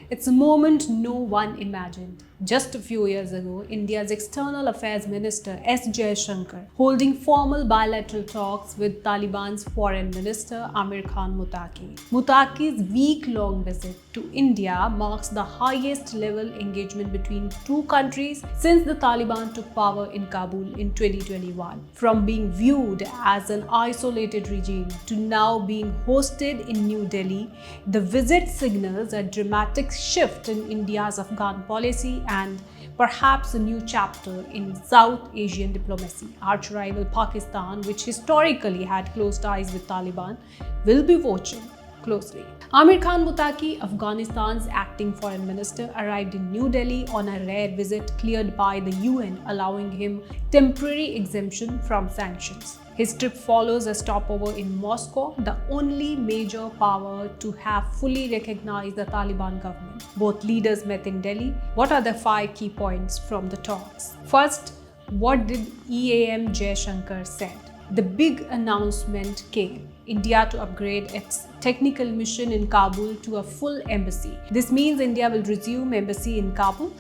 It's a moment no one imagined. Just a few years ago, India's External Affairs Minister S. Jaishankar holding formal bilateral talks with Taliban's Foreign Minister Amir Muttaqi. Muttaqi's week-long visit to India marks the highest level engagement between two countries since the Taliban took power in Kabul in 2021. From being viewed as an isolated regime to now being hosted in New Delhi, the visit signals a dramatic shift in India's Afghan policy and perhaps a new chapter in South Asian diplomacy. Arch rival Pakistan, which historically had close ties with Taliban, will be watching closely. Amir Muttaqi, Afghanistan's acting foreign minister, arrived in New Delhi on a rare visit cleared by the UN, allowing him temporary exemption from sanctions. His trip follows a stopover in Moscow, the only major power to have fully recognized the Taliban government. Both leaders met in Delhi. What are the 5 key points from the talks? First, what did EAM Jaishankar said? The big announcement came. India to upgrade its technical mission in Kabul to a full embassy. This means India will resume embassy in Kabul.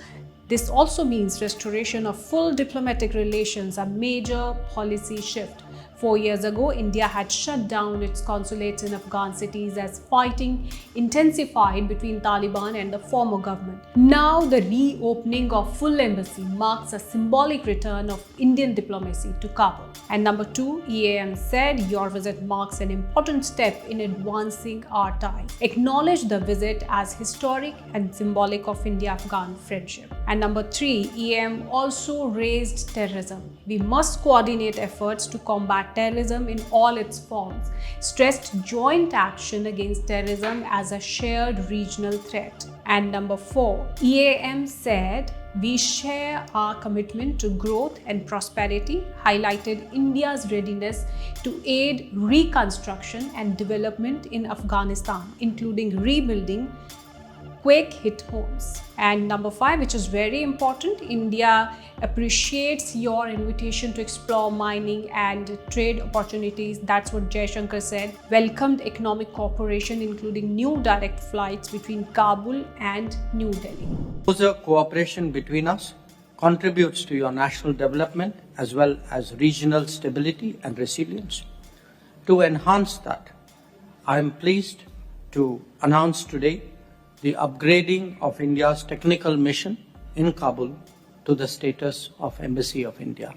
This also means restoration of full diplomatic relations, a major policy shift. 4 years ago, India had shut down its consulates in Afghan cities as fighting intensified between Taliban and the former government. Now, the reopening of full embassy marks a symbolic return of Indian diplomacy to Kabul. And number 2, EAM said, your visit marks an important step in advancing our ties. Acknowledge the visit as historic and symbolic of India-Afghan friendship. And number 3, EAM also raised terrorism. We must coordinate efforts to combat terrorism in all its forms, stressed joint action against terrorism as a shared regional threat. And number 4, EAM said, we share our commitment to growth and prosperity, highlighted India's readiness to aid reconstruction and development in Afghanistan, including rebuilding quake-hit homes. And number 5, which is very important, India appreciates your invitation to explore mining and trade opportunities. That's what Jaishankar said. Welcomed economic cooperation, including new direct flights between Kabul and New Delhi. Closer cooperation between us contributes to your national development as well as regional stability and resilience. To enhance that, I am pleased to announce today the upgrading of India's technical mission in Kabul to the status of Embassy of India.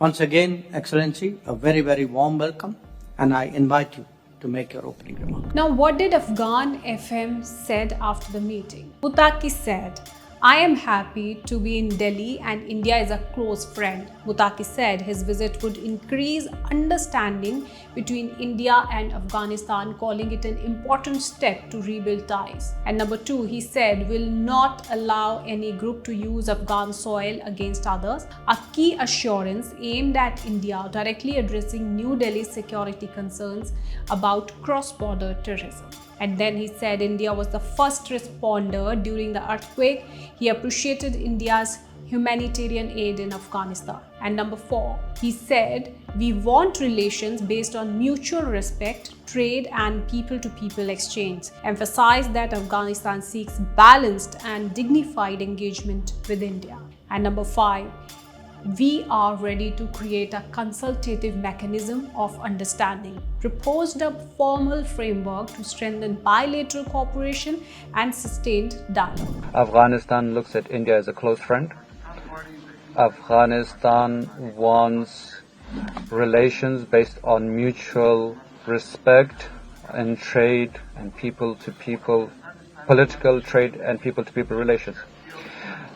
Once again, Excellency, a very, very warm welcome, and I invite you to make your opening remark. Now, what did Afghan FM said after the meeting? Muttaqi said, I am happy to be in Delhi and India is a close friend. Muttaqi said his visit would increase understanding between India and Afghanistan, calling it an important step to rebuild ties. And number 2, he said, will not allow any group to use Afghan soil against others, a key assurance aimed at India directly addressing New Delhi's security concerns about cross-border terrorism. And then he said India was the first responder during the earthquake. He appreciated India's humanitarian aid in Afghanistan. And number 4, he said, we want relations based on mutual respect, trade and people-to-people exchange. Emphasized that Afghanistan seeks balanced and dignified engagement with India. And number 5, we are ready to create a consultative mechanism of understanding, proposed a formal framework to strengthen bilateral cooperation and sustained dialogue. Afghanistan looks at India as a close friend. Afghanistan wants relations based on mutual respect and trade and people-to-people, political trade and people-to-people relations.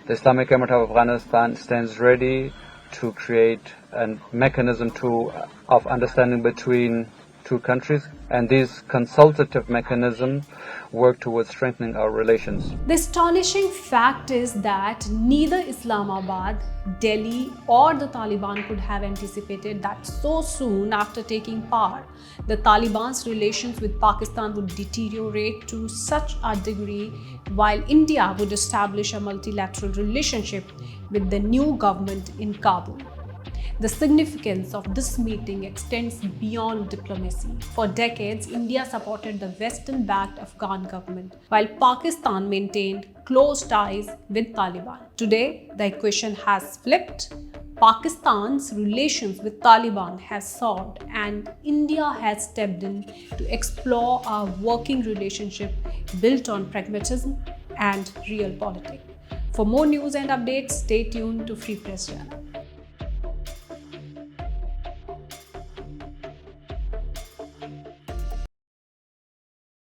The Islamic Emirate of Afghanistan stands ready to create a mechanism of understanding between two countries, and these consultative mechanisms work towards strengthening our relations. The astonishing fact is that neither Islamabad, Delhi or the Taliban could have anticipated that so soon after taking power, the Taliban's relations with Pakistan would deteriorate to such a degree, while India would establish a multilateral relationship with the new government in Kabul. The significance of this meeting extends beyond diplomacy. For decades, India supported the Western-backed Afghan government, while Pakistan maintained close ties with Taliban. Today, the equation has flipped. Pakistan's relations with Taliban have soured, and India has stepped in to explore a working relationship built on pragmatism and realpolitik. For more news and updates, stay tuned to Free Press Channel.